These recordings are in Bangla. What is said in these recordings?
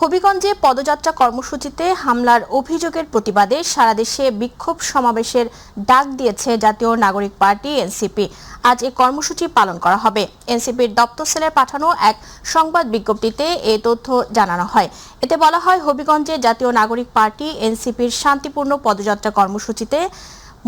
হবিগঞ্জে পদযাত্রা কর্মসূচিতে হামলার অভিযোগের প্রতিবাদে সারা দেশে বিক্ষোভ সমাবেশের ডাক দিয়েছে জাতীয় নাগরিক পার্টি এনসিপি। আজ এই কর্মসূচি পালন করা হবে। এনসিপির দপ্তর সেলের পাঠানো এক সংবাদ বিজ্ঞপ্তিতে এই তথ্য জানানো হয়। এতে বলা হয়, হবিগঞ্জে জাতীয় নাগরিক পার্টি এনসিপির শান্তিপূর্ণ পদযাত্রা কর্মসূচিতে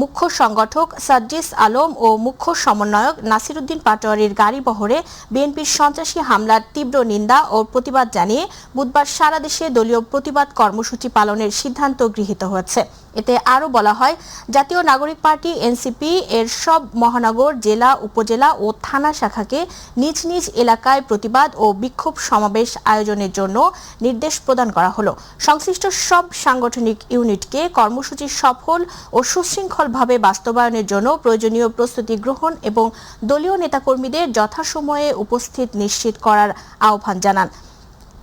মুখ্য সংগঠক সাজ্জিস আলম ও মুখ্য সমন্বয়ক নাসিরউদ্দিন পাটোয়ারির গাড়ি বহরে বিএনপির সন্ত্রাসী হামলার তীব্র নিন্দা ও প্রতিবাদ জানিয়ে বুধবার সারা দেশে দলীয় প্রতিবাদ কর্মসূচি পালনের সিদ্ধান্ত গৃহীত হয়েছে। এতে আরও বলা হয়, জাতীয় নাগরিক পার্টি এনসিপি এর সব মহানগর, জেলা, উপজেলা ও থানা শাখাকে নিজ নিজ এলাকায় প্রতিবাদ ও বিক্ষোভ সমাবেশ আয়োজনের জন্য নির্দেশ প্রদান করা হলো। সংশ্লিষ্ট সব সাংগঠনিক ইউনিটকে কর্মসূচি সফল ও সুশৃঙ্খলভাবে বাস্তবায়নের জন্য প্রয়োজনীয় প্রস্তুতি গ্রহণ এবং দলীয় নেতাকর্মীদের যথাসময়ে উপস্থিত নিশ্চিত করার আহ্বান জানান।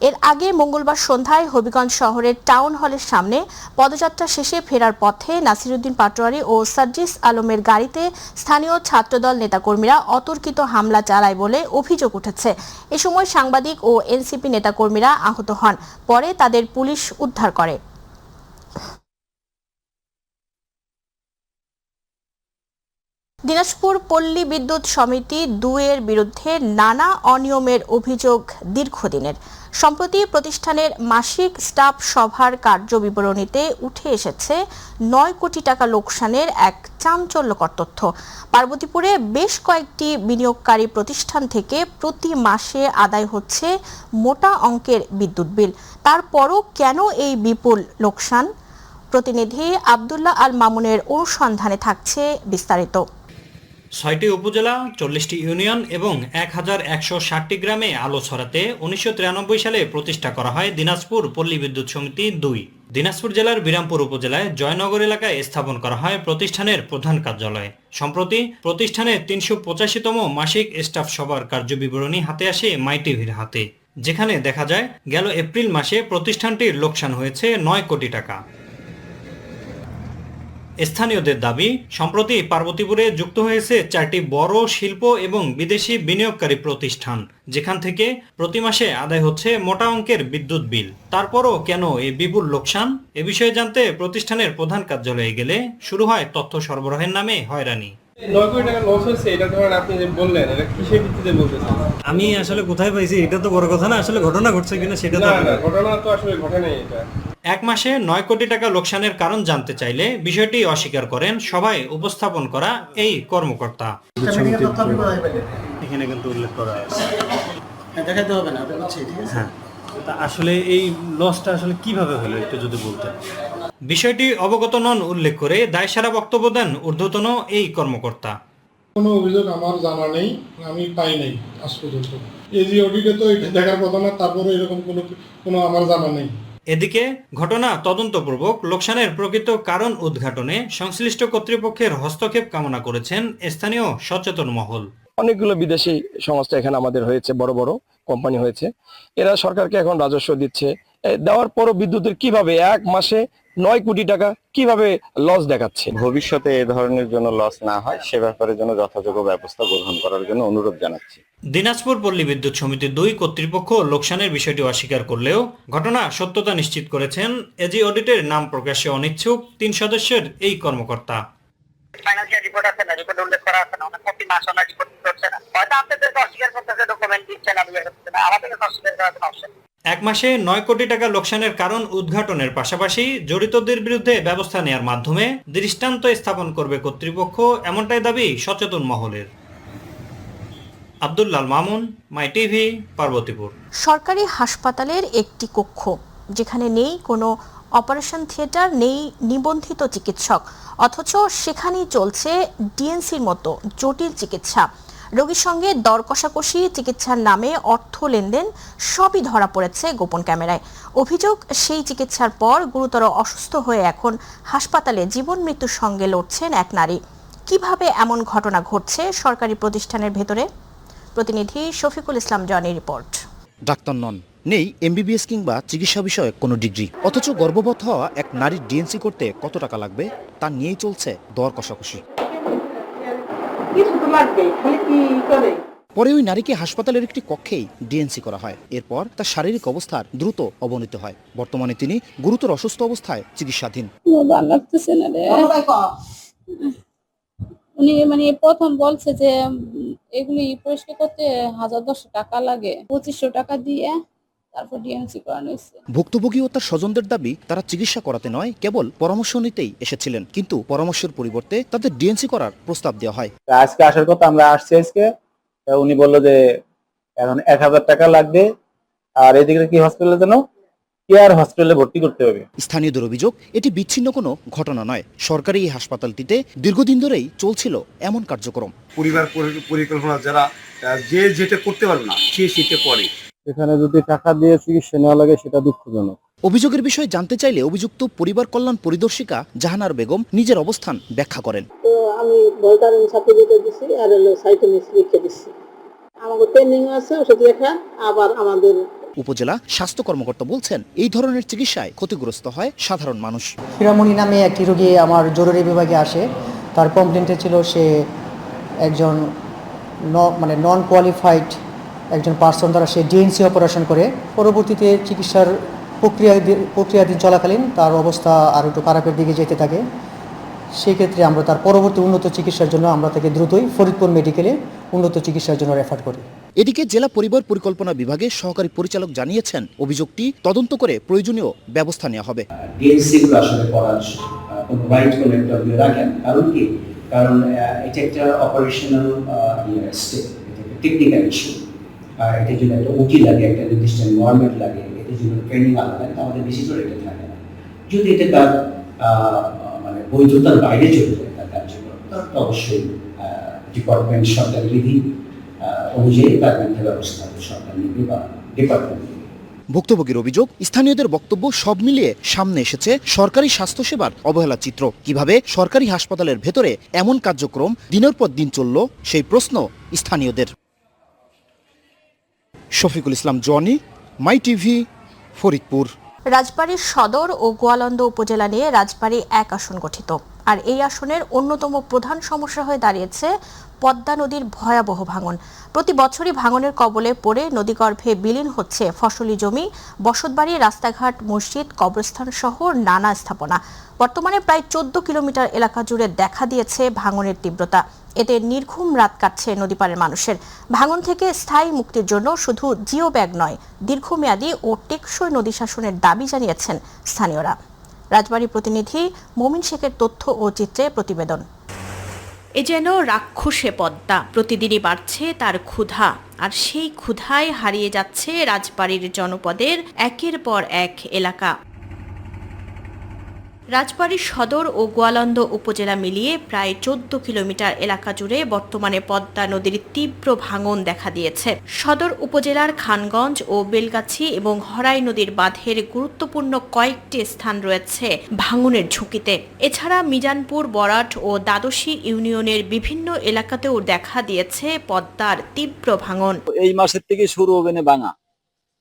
এর আগে মঙ্গলবার সন্ধ্যায় হবিগঞ্জ শহরের টাউন হলের সামনে পদযাত্রা শেষে ফেরার পথে নাসিরউদ্দিন পাটোয়ারি ও সাজ্জিস আলমের গাড়িতে স্থানীয় ছাত্রদল নেতাকর্মীরা অতর্কিত হামলা চালায় বলে অভিযোগ উঠেছে। এ সময় সাংবাদিক ও এনসিপি নেতাকর্মীরা আহত হন। পরে তাদের পুলিশ উদ্ধার করে। দিনাজপুর পল্লী বিদ্যুৎ সমিতি ২ এর বিরুদ্ধে নানা অনিয়মের অভিযোগ দীর্ঘদিনের। সম্প্রতি প্রতিষ্ঠানের মাসিক স্টাফ সভার কার্যবিবরণীতে উঠে এসেছে ৯ কোটি টাকা লোকসানের এক চাঞ্চল্যকর তথ্য। পার্বতীপুরে বেশ কয়েকটি বিনিয়োগকারী প্রতিষ্ঠান থেকে প্রতি মাসে আদায় হচ্ছে মোটা অঙ্কের বিদ্যুৎ বিল। তারপরও কেন এই বিপুল লোকসান? প্রতিনিধি আব্দুল্লাহ আল মামুনের অনুসন্ধানে থাকছে বিস্তারিত। ৬টি উপজেলা, ৪০টি ইউনিয়ন এবং ১,১৬০টি গ্রামে আলো ছড়াতে ১৯৯৩ সালে প্রতিষ্ঠা করা হয় দিনাজপুর পল্লী বিদ্যুৎ সমিতি ২। দিনাজপুর জেলার বিরামপুর উপজেলায় জয়নগর এলাকায় স্থাপন করা হয় প্রতিষ্ঠানের প্রধান কার্যালয়। সম্প্রতি প্রতিষ্ঠানের ৩৮৫তম মাসিক স্টাফ সভার কার্যবিবরণী হাতে আসে মাইটিভির হাতে, যেখানে দেখা যায় গেল এপ্রিল মাসে প্রতিষ্ঠানটির লোকসান হয়েছে ৯ কোটি টাকা। স্থানীয়দের দাবি, সম্প্রতি পার্বতীপুরে যুক্ত হয়েছে ৪টি বড় শিল্প এবং বিদেশি বিনিয়োগকারী প্রতিষ্ঠান, যেখান থেকে প্রতি মাসে আদায় হচ্ছে মোটা অঙ্কের বিদ্যুৎ বিল। তারপরও কেন এই বিপুল লোকসান? এ বিষয়ে জানতে প্রতিষ্ঠানের প্রধান কার্যালয়ে গেলে শুরু হয় তথ্য সরবরাহের নামে হয়রানি। ৯ কোটি টাকা লস হয়েছে, এটা ধরেন আপনি যে বললেন, এটা কিসের ভিত্তিতে বলতেছেন? আমি আসলে কোথায় পাইছি এটা তো বড় কথা না, আসলে ঘটনা ঘটছে কিনা সেটা তো না, ঘটনা তো আসলে ঘটে নাই। এটা এক মাসে ৯ কোটি টাকা লোকসানের কারণ জানতে চাইলে বিষয়টি অস্বীকার করেন সভায় উপস্থাপন করা এই কর্মকর্তা। এখানে কিন্তু উল্লেখ করা আছে। দেখাতে হবে না, এটা হচ্ছে ঠিক আছে। হ্যাঁ, তা আসলে এই লসটা আসলে কিভাবে হলো একটু যদি বলতেন। বিষয়টি অবগত নন উল্লেখ করে দায়সারা বক্তব্য দেন ঊর্ধ্বতন এই কর্মকর্তা। কোনো অভিযোগ আমার জানা নেই, আমি পাই নাই আজ পর্যন্ত। এজি অডিটে তো এটা দেখার কথা না, তারপরে এরকম কোনো আমার জানা নেই। এদিকে ঘটনা তদন্তপূর্বক লোকসানের প্রকৃত কারণ উদ্ঘাটনে সংশ্লিষ্ট কর্তৃপক্ষের হস্তক্ষেপ কামনা করেছেন স্থানীয় সচেতন মহল। অনেকগুলো বিদেশি সংস্থা এখানে আমাদের হয়েছে, বড় বড় কোম্পানি হয়েছে, এরা সরকারকে এখন রাজস্ব দিচ্ছে। দেওয়ার পরও বিদ্যুতের কিভাবে এক মাসে ৯ কোটি টাকা কিভাবে লস দেখাচ্ছে। ভবিষ্যতে এ ধরনের জন্য লস না হয় সে ব্যাপারে জন্য যথাযোগ্য ব্যবস্থা গ্রহণ করার জন্য অনুরোধ জানাচ্ছি। দিনাজপুর পল্লী বিদ্যুৎ সমিতি ২ কর্তৃপক্ষ লোকসানের বিষয়টি অস্বীকার করলেও ঘটনা সত্যতা নিশ্চিত করেছেন এজি অডিটের নাম প্রকাশে অনিচ্ছুক ৩ সদস্যের এই কর্মকর্তা। ফাইনান্সিয়াল রিপোর্ট আছে না, রিপোর্টে উল্লেখ করা আছে না, অনেক প্রতি মাস ওনার রিপোর্ট করছে না, হয়তো আপনাদেরকে অস্বীকার করতেছে, ডকুমেন্ট দিচ্ছে না, আমাদেরকে অস্বীকার করার কোনো অপশন। এক মাসে ৯ কোটি টাকা লোকসানের কারণ উদ্ঘাটনের পাশাপাশি জড়িতদের বিরুদ্ধে ব্যবস্থা নেওয়ার মাধ্যমে দৃষ্টান্ত স্থাপন করবে কর্তৃপক্ষ, এমনটাই দাবি সচেতন মহলের। আব্দুল্লাহ মামুন, মাই টিভি, পার্বতীপুর। সরকারি হাসপাতালের একটি কক্ষ, যেখানে নেই কোনো অপারেশন থিয়েটার, নেই নিবন্ধিত চিকিৎসক, অথচ সেখানেই চলছে ডিএনসির মতো জটিল চিকিৎসা। রোগীর সঙ্গে দর কষাকষি, চিকিৎসার নামে অর্থ লেনদেন সবই ধরা পড়েছে গোপন ক্যামেরায়। অভিযোগ, সেই চিকিৎসার পর গুরুতর অসুস্থ হয়ে এখন হাসপাতালে জীবন মৃত্যুর সঙ্গে লড়ছেন এক নারী। কিভাবে এমন ঘটনা ঘটছে সরকারি প্রতিষ্ঠানের ভেতরে? প্রতিনিধি শফিকুল ইসলাম জনের রিপোর্ট। ডাক্তার নন, নেই এমবিবিএস কিংবা চিকিৎসা বিষয়ক কোনো ডিগ্রি, অথচ গর্ভবত হওয়া এক নারীর ডিএনসি করতে কত টাকা লাগবে তা নিয়েই চলছে দর কষাকষি। পরে ওই নারীকে হাসপাতালের একটি কক্ষেই ডিএনসি করা হয়। এরপর তার শারীরিক অবস্থার দ্রুত অবনতি হয়। বর্তমানে তিনি গুরুতর অসুস্থ অবস্থায় চিকিৎসাধীন। উনি মানে প্রথম বলছে যে এগুলি পরিষ্কার করতে 1010 টাকা লাগে, 2500 টাকা দিয়ে তারপর ডিএনসি করানো হয়েছে। ভুক্তভোগী ও তার স্বজনদের দাবি, তারা চিকিৎসা করাতে নয়, কেবল পরামর্শ নিতেই এসেছিলেন, কিন্তু পরামর্শের পরিবর্তে তাদের ডিএনসি করার প্রস্তাব দেওয়া হয়। আজকে আসার কথা, আমরা আসছি আজকে, উনি বললো যে এখন 1000 টাকা লাগবে, আর এদিকে কি হসপিটালে যেন কেয়ার হসপিটালে ভর্তি করতে হবে। স্থানীয়দের অভিযোগ, এটি বিচ্ছিন্ন কোনো ঘটনা নয়। সরকারি এই হাসপাতালটিতে দীর্ঘদিন ধরেই চলছিল এমন কার্যক্রম। পরিবার পরিকল্পনা যারা যে যেটা করতে পারবে না সে সেটা করে। এখানে যদি টাকা দিয়ে চিকিৎসা নেওয়া লাগে সেটা দুঃখজনক। অভিযোগের বিষয়ে জানতে চাইলে অভিযুক্ত পরিবার কল্যাণ পরিদর্শিকা জাহানার বেগম নিজের অবস্থান ব্যাখ্যা করেন। তো আমি ভোল্টারিন সার্টিফিকেট দিছি আর সাইটোনিস লিখে দিছি, আমাদের ট্রেনিং আছে ওষুধ লেখা। আবার আমাদের উপজেলা স্বাস্থ্য কর্মকর্তা বলছেন, এই ধরনের চিকিৎসায় ক্ষতিগ্রস্ত হয় সাধারণ মানুষ। হিরামণি নামে একটি রোগী আমার জরুরি বিভাগে আসে। তার কমপ্লেন্টে ছিল সে একজন নন কোয়ালিফাইড একজন পার্সন দ্বারা সে ডিএনসি অপারেশন করে। পরবর্তীতে চিকিৎসার প্রক্রিয়াধীন চলাকালীন তার অবস্থা আরও একটু খারাপের দিকে যেতে থাকে। সেক্ষেত্রে আমরা তার পরবর্তী উন্নত চিকিৎসার জন্য আমরা তাকে দ্রুতই ফরিদপুর মেডিকেলে উন্নত চিকিৎসার জন্য রেফার করি। এদিকে জেলা পরিবার পরিকল্পনা বিভাগের সহকারী পরিচালক জানিয়েছেন, অভিযোগটি তদন্ত করে প্রয়োজনীয় ব্যবস্থা নেওয়া হবে। ডিএনসিগুলো আসলে করার কোনো রাইট কোনো একটা রাখেন, কারণ কি, কারণ এটা একটা অপারেশনাল স্টেপ, এটা একটা টেকনিক্যাল ইস্যু। এটা যদি একটা ওটি লাগে, একটা নির্দিষ্ট এনভায়রনমেন্ট লাগে, এটা যদি ট্রেনিং আলাদা, আমাদের বেশি করে এটা থাকে না। যদি এটা তার মানে বৈধতার বাইরে চলে যায় তার কার্যক্রম, তাহলে অবশ্যই ডিপার্টমেন্ট সরকারি বিধি অনুযায়ী তার বিরুদ্ধে ব্যবস্থা সরকার নিবে বা ডিপার্টমেন্ট। ভুক্তভোগীর অভিযোগ, স্থানীয়দের বক্তব্য, সব মিলিয়ে সামনে এসেছে সরকারি স্বাস্থ্যসেবার অবহেলা চিত্র। কিভাবে সরকারি হাসপাতালের ভেতরে এমন কার্যক্রম দিনের পর দিন চলল, সেই প্রশ্ন স্থানীয়দের। শফিকুল ইসলাম জনি, মাই টিভি, ফরিদপুর। রাজবাড়ীর সদর ও গোয়ালন্দ উপজেলা নিয়ে রাজবাড়ী 1 আসন গঠিত। আর এই আসনের অন্যতম প্রধান সমস্যা হয়ে দাঁড়িয়েছে পদ্মা নদীর ভয়াবহ ভাঙন। প্রতি বছরই ভাঙনের কবলে পড়ে নদীগর্ভে বিলীন হচ্ছে ফসলি জমি, বসতবাড়ি, রাস্তাঘাট, মসজিদ, কবরস্থান সহ নানা স্থাপনা। বর্তমানে প্রায় 14 কিলোমিটার এলাকা জুড়ে দেখা দিয়েছে ভাঙনের তীব্রতা। এতে নির্ঘুম রাত কাটছে নদীপাড়ের মানুষের। ভাঙন থেকে স্থায়ী মুক্তির জন্য শুধু জিও ব্যাগ নয়, দীর্ঘমেয়াদী ও টেকসই নদী শাসনের দাবি জানিয়েছেন স্থানীয়রা। রাজবাড়ী প্রতিনিধি মমিন শেখের তথ্য ও চিত্রে প্রতিবেদন। এ যেন রাক্ষসে পদ্মা, প্রতিদিনই বাড়ছে তার ক্ষুধা, আর সেই ক্ষুধায় হারিয়ে যাচ্ছে রাজবাড়ীর জনপদের একের পর এক এলাকা। রাজবাড়ী সদর ও গোয়ালন্দ উপজেলা মিলিয়ে প্রায় 14 কিলোমিটার এলাকা জুড়ে বর্তমানে পদ্মা নদীর তীব্র ভাঙন দেখা দিয়েছে। সদর উপজেলার খানগঞ্জ ও বেলগাছি এবং হরাই নদীর বাঁধের গুরুত্বপূর্ণ কয়েকটি স্থান রয়েছে ভাঙনের ঝুঁকিতে। এছাড়া মিজানপুর, বরাট ও দ্বাদশী ইউনিয়নের বিভিন্ন এলাকাতেও দেখা দিয়েছে পদ্মার তীব্র ভাঙন। এই মাসের থেকে শুরু হবে না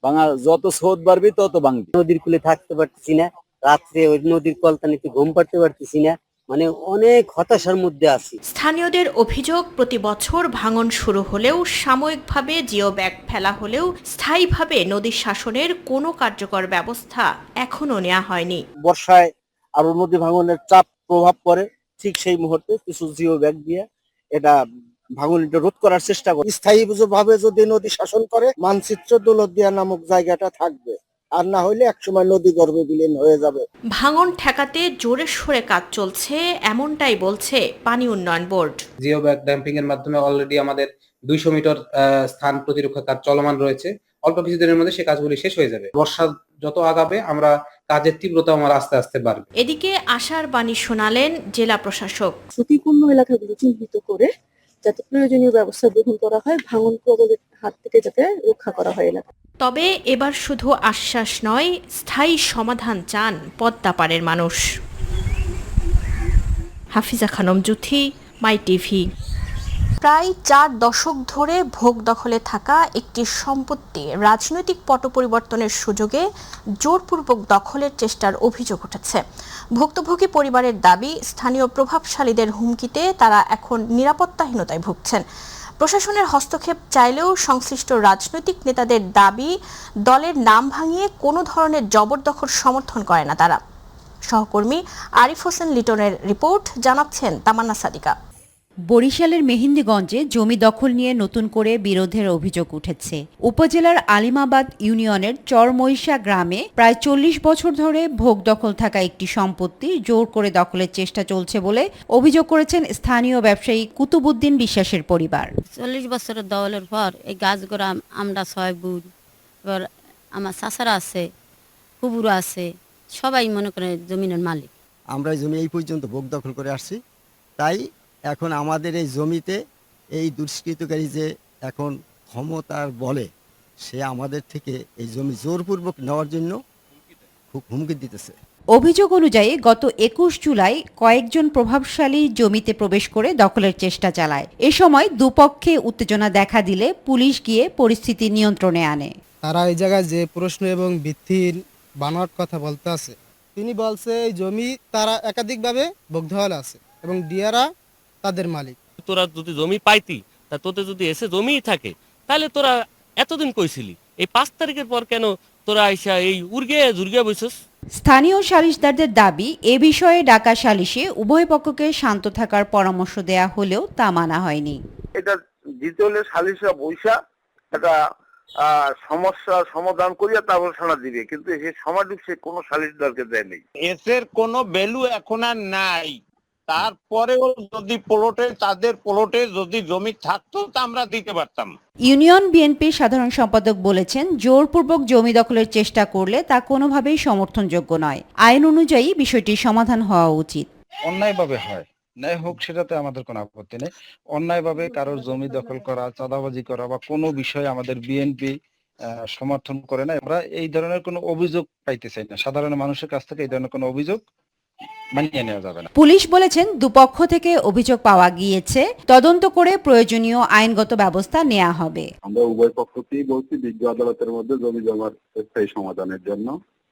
ভাঙা, যত স্রোত বাড়বে তত ভাঙবে। নদীর কূলে থাকতে পারতেছি না, রাত্রে ওই নদীর কলতানিতে ঘুম পাড়তে পারতেছি না, মানে অনেক হতাশার মধ্যে আছি। স্থানীয়দের অভিযোগ, প্রতি বছর ভাঙন শুরু হলেও সাময়িকভাবে জিও ব্যাগ ফেলা হলেও স্থায়ীভাবে নদী শাসনের কোনো কার্যকর ব্যবস্থা এখনো নেওয়া হয়নি। বর্ষায় আরো নদী ভাঙনের চাপ প্রভাব পড়ে, ঠিক সেই মুহূর্তে কিছু জিও ব্যাগ দিয়ে এটা ভাঙনটা রোধ করার চেষ্টা করে। স্থায়ী ভাবে যদি নদী শাসন করে, মানচিত্র দৌলতদিয়া নামক জায়গাটা থাকবে, আর না হলে একসময় নদী গর্ভে বিলীন হয়ে যাবে। ভাঙন ঠেকাতে জোরে সোরে কাজ চলছে, এমনটাই বলছে পানি উন্নয়ন বোর্ড। জিও ব্যাগ ড্যাম্পিং এর মাধ্যমে অলরেডি আমাদের 200 মিটার স্থান প্রতিরক্ষা কাজ চলমান রয়েছে। অল্প কিছুদিনের মধ্যে সে কাজগুলি শেষ হয়ে যাবে। বর্ষা যত আগাবে আমরা কাজের তীব্রতা আমার আস্তে আস্তে বাড়বে। এদিকে আশার বাণী শোনালেন জেলা প্রশাসক। ঝুঁকিপূর্ণ এলাকাগুলো চিহ্নিত করে যাতে প্রয়োজনীয় ব্যবস্থা গ্রহণ করা হয়, ভাঙন প্রবলের হাত থেকে যাতে রক্ষা করা হয় এলাকা। তবে এবার শুধু আশ্বাস নয়, স্থায়ী সমাধান চান পদ্মাপাড়ের মানুষ। হাফিজা খানম জুথি, মাই টিভি। প্রায় 4 দশক ধরে ভোগ দখলে থাকা একটি সম্পত্তি রাজনৈতিক পট পরিবর্তনের সুযোগে জোরপূর্বক দখলের চেষ্টার অভিযোগ উঠেছে। ভুক্তভোগী পরিবারের দাবি, স্থানীয় প্রভাবশালীদের হুমকিতে তারা এখন নিরাপত্তাহীনতায় ভুগছেন। প্রশাসনের হস্তক্ষেপ চাইলেও সংশ্লিষ্ট রাজনৈতিক নেতাদের দাবি, দলের নাম ভাঙিয়ে কোনো ধরনের জবরদখল সমর্থন করে না তারা। সহকর্মী আরিফ হোসেন লিটনের রিপোর্ট, জানাচ্ছেন তামান্না সাদিকা। বরিশালের মেহেন্দিগঞ্জে জমি দখল নিয়ে নতুন করে বিরোধের অভিযোগ উঠেছে। উপজেলার আলিমাবাদ ইউনিয়নের চরমইশা গ্রামে প্রায় 40 বছর ধরে ভোগ দখল থাকা একটি সম্পত্তি জোর করে দখলের চেষ্টা চলছে বলে অভিযোগ করেছেন স্থানীয় ব্যবসায়ী কুতুবুদ্দিন বিশ্বাসের পরিবার। 40 বছরের দখলের পর এই গাছগুলো আমরা 6 বুড়, এবার আমার চাচারা আছে, কুবুরা আছে, সবাই মনে করে জমিনের মালিক। আমরা এই জমি এই পর্যন্ত ভোগ দখল করে আসছি, তাই এখন আমাদের এই জমিতে এই দুষ্কৃতকারী যে এখন ক্ষমতার বলে সে আমাদের থেকে এই জমি জোরপূর্বক নেওয়ার জন্য খুব হুমকি দিতেছে। অভিযোগ অনুযায়ী গত 21 জুলাই কয়েকজন প্রভাবশালী জমিতে প্রবেশ করে দখলের চেষ্টা চালায়। এ সময় দুপক্ষে উত্তেজনা দেখা দিলে পুলিশ গিয়ে পরিস্থিতি নিয়ন্ত্রণে আনে। তারা এই জায়গায় যে প্রশ্ন এবং ভিত্তির বানোয়াট কথা বলতে আছে, তিনি বলছে এই জমি তারা একাধিকভাবে ভোগ দখলে আছে এবং ডিয়ারা তাদের মালিক। তোরা যদি জমি পাইতি, তা তোতে যদি এসে জমিই থাকে, তাহলে তোরা এতদিন কইছিলি, এই 5 তারিখের পর কেন তোরা আইসা এই উর্গে বসছিস? স্থানীয় সালিশদারদের দাবি, এ বিষয়ে ডাকা সালিশে উভয় পক্ষকে শান্ত থাকার পরামর্শ দেয়া হলেও তা মানা হয়নি। এটা দ্বিতীয় সালিশা বৈশা একটা সমস্যার সমাধান করিয়া তারপর শোনা দিবে, কিন্তু সেই সমাধান সে কোনো সালিশদারকে দেয়নি। এসের কোনো ভ্যালু এখন আর নাই। তারপরেও যদি তাদের প্লটে যদি জমি থাকতো তা আমরা দিতে পারতাম। ইউনিয়ন বিএনপির সাধারণ সম্পাদক বলেছেন, জোরপূর্বক জমি দখলের চেষ্টা করলে তা কোনোভাবেই সমর্থনযোগ্য নয়। আইন অনুযায়ী বিষয়টির সমাধান হওয়া উচিত। অন্যায়ভাবে হয়, ন্যায় হোক, সেটাতে আমাদের কোনো আপত্তি নেই। অন্যায়ভাবে কারোর জমি দখল করা, চাঁদাবাজি করা বা কোনো বিষয়ে আমাদের বিএনপি সমর্থন করে না। আমরা এই ধরনের কোনো অভিযোগ পাইতে চাই না। সাধারণ মানুষের কাছ থেকে এই ধরনের কোনো অভিযোগ মানিয়ে নেওয়া যাবে না। পুলিশ বলেছেন, দুপক্ষ থেকে অভিযোগ পাওয়া গিয়েছে, তদন্ত করে প্রয়োজনীয় আইনগত ব্যবস্থা নেওয়া হবে। আমরা উভয় পক্ষকেই বলছি বিজ্ঞ আদালতের মধ্যে জমি জমার স্থায়ী সমাধানের জন্য।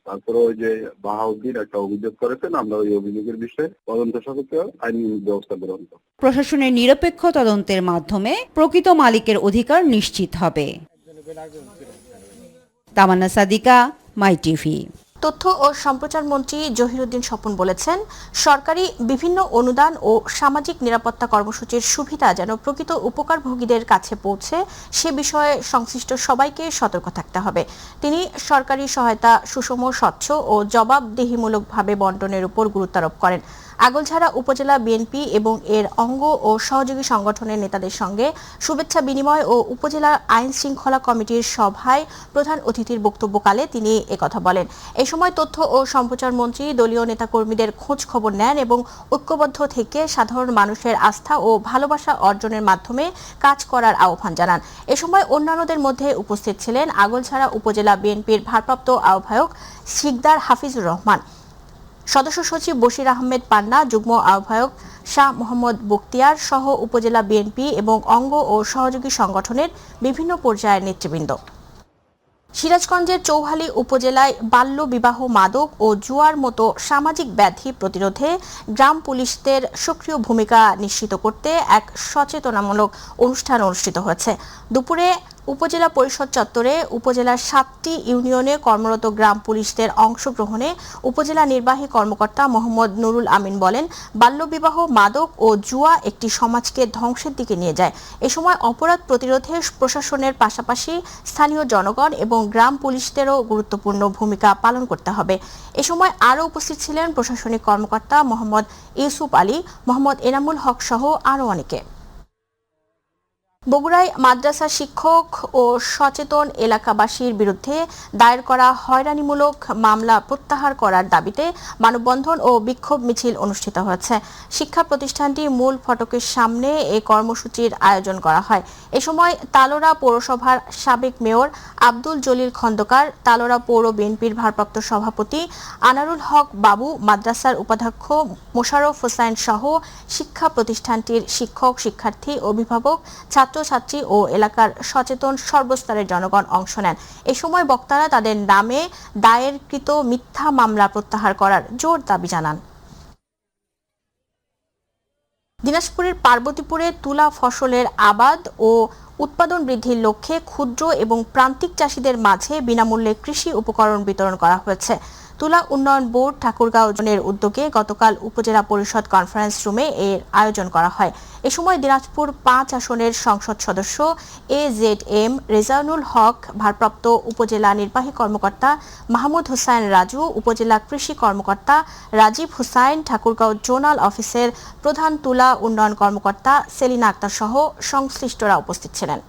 তারপরে ওই যে বাহাউদ্দিন একটা অভিযোগ করেছেন, আমরা ওই অভিযোগের বিষয়ে তদন্ত সাপেক্ষে আইনি ব্যবস্থা গ্রহণ করব। প্রশাসনের নিরপেক্ষ তদন্তের মাধ্যমে প্রকৃত মালিকের অধিকার নিশ্চিত হবে। তামান্না সাদিকা, মাই টিভি। তথ্য ও সম্প্রচার মন্ত্রী জহিরুদ্দিন স্বপন বলেছেন, সরকারি বিভিন্ন অনুদান ও সামাজিক নিরাপত্তা কর্মসূচির সুবিধা যেন প্রকৃত উপকারভোগীদের কাছে পৌঁছে সে বিষয়ে সংশ্লিষ্ট সবাইকে সতর্ক থাকতে হবে। তিনি সরকারি সহায়তা সুষম, স্বচ্ছ ও জবাবদিহিমূলকভাবে বন্টনের উপর গুরুত্ব আরোপ করেন। আগলঝাড়া উপজেলা বিএনপি এবং এর অঙ্গ ও সহযোগী সংগঠনের নেতাদের সঙ্গে শুভেচ্ছা বিনিময় ও উপজেলা আইন শৃঙ্খলা কমিটির সভায় প্রধান অতিথির বক্তব্যকালে তিনি একথা বলেন। এ সময় তথ্য ও সম্প্রচার মন্ত্রী দলীয় নেতাকর্মীদের খোঁজ খবর নেন এবং ঐক্যবদ্ধ থেকে সাধারণ মানুষের আস্থা ও ভালোবাসা অর্জনের মাধ্যমে কাজ করার আহ্বান জানান। এ সময় অন্যান্যদের মধ্যে উপস্থিত ছিলেন আগলঝাড়া উপজেলা বিএনপির ভারপ্রাপ্ত আহ্বায়ক শিকদার হাফিজুর রহমান, সদস্য সচিব বশির আহমেদ পান্না, যুগ্ম আহ্বায়ক শাহ মোহাম্মদ বখতিয়ার সহ উপজেলা বিএনপি এবং অঙ্গ ও সহযোগী সংগঠনের বিভিন্ন পর্যায়ের নেতৃবৃন্দ। সিরাজগঞ্জের চৌহালি উপজেলায় বাল্য বিবাহ, মাদক ও জুয়ার মতো সামাজিক ব্যাধি প্রতিরোধে গ্রাম পুলিশদের সক্রিয় ভূমিকা নিশ্চিত করতে এক সচেতনামূলক অনুষ্ঠান অনুষ্ঠিত হয়েছে। দুপুরে উপজেলা পরিষদ চত্বরে উপজেলার 7টি ইউনিয়নে কর্মরত গ্রাম পুলিশদের অংশগ্রহণে উপজেলা নির্বাহী কর্মকর্তা মোহাম্মদ নুরুল আমিন বলেন, বাল্যবিবাহ, মাদক ও জুয়া একটি সমাজকে ধ্বংসের দিকে নিয়ে যায়। এ সময় অপরাধ প্রতিরোধে প্রশাসনের পাশাপাশি স্থানীয় জনগণ এবং গ্রাম পুলিশদেরও গুরুত্বপূর্ণ ভূমিকা পালন করতে হবে। এ সময় আরও উপস্থিত ছিলেন প্রশাসনিক কর্মকর্তা মোহাম্মদ ইউসুফ আলী, মোহাম্মদ এনামুল হক সহ আরও অনেকে। বগুড়ায় মাদ্রাসা শিক্ষক ও সচেতন এলাকাবাসীর বিরুদ্ধে দায়ের করা হয়রানিমূলক মামলা প্রত্যাহার করার দাবিতে মানববন্ধন ও বিক্ষোভ মিছিল অনুষ্ঠিত হয়েছে। শিক্ষা প্রতিষ্ঠানটির মূল ফটকের সামনে এই কর্মসূচির আয়োজন করা হয়। এ সময় তালোড়া পৌরসভার সাবেক মেয়র আব্দুল জলিল খন্দকার, তালোড়া পৌর বিএনপির ভারপ্রাপ্ত সভাপতি আনারুল হক বাবু, মাদ্রাসার উপাধ্যক্ষ মোশাররফ হোসেন সহ শিক্ষা প্রতিষ্ঠানটির শিক্ষক, শিক্ষার্থী, অভিভাবক, ছাত্রছাত্রী ও এলাকার সচেতন সর্বস্তরের জনগণ অংশ নেন। এ সময় বক্তারা তাদের নামে দায়েরকৃত মিথ্যা মামলা প্রত্যাহার করার জোর দাবি জানান। দিনাজপুরের পার্বতীপুরে তুলা ফসলের আবাদ ও উৎপাদন বৃদ্ধির লক্ষ্যে ক্ষুদ্র এবং প্রান্তিক চাষীদের মাঝে বিনামূল্যে কৃষি উপকরণ বিতরণ করা হয়েছে। তুলা উন্নয়ন বোর্ড ঠাকুরগাঁও জোনের উদ্যোগে গতকাল উপজেলা পরিষদ কনফারেন্স রুমে এর আয়োজন করা হয়। এ সময় দিনাজপুর 5 আসনের সংসদ সদস্য AZM রেজাউনুল হক, ভারপ্রাপ্ত উপজেলা নির্বাহী কর্মকর্তা মাহমুদ হোসাইন রাজু, উপজেলা কৃষি কর্মকর্তা রাজীব হুসাইন, ঠাকুরগাঁও জোনাল অফিসের প্রধান তুলা উন্নয়ন কর্মকর্তা সেলিনা আক্তার সহ সংশ্লিষ্টরা উপস্থিত ছিলেন।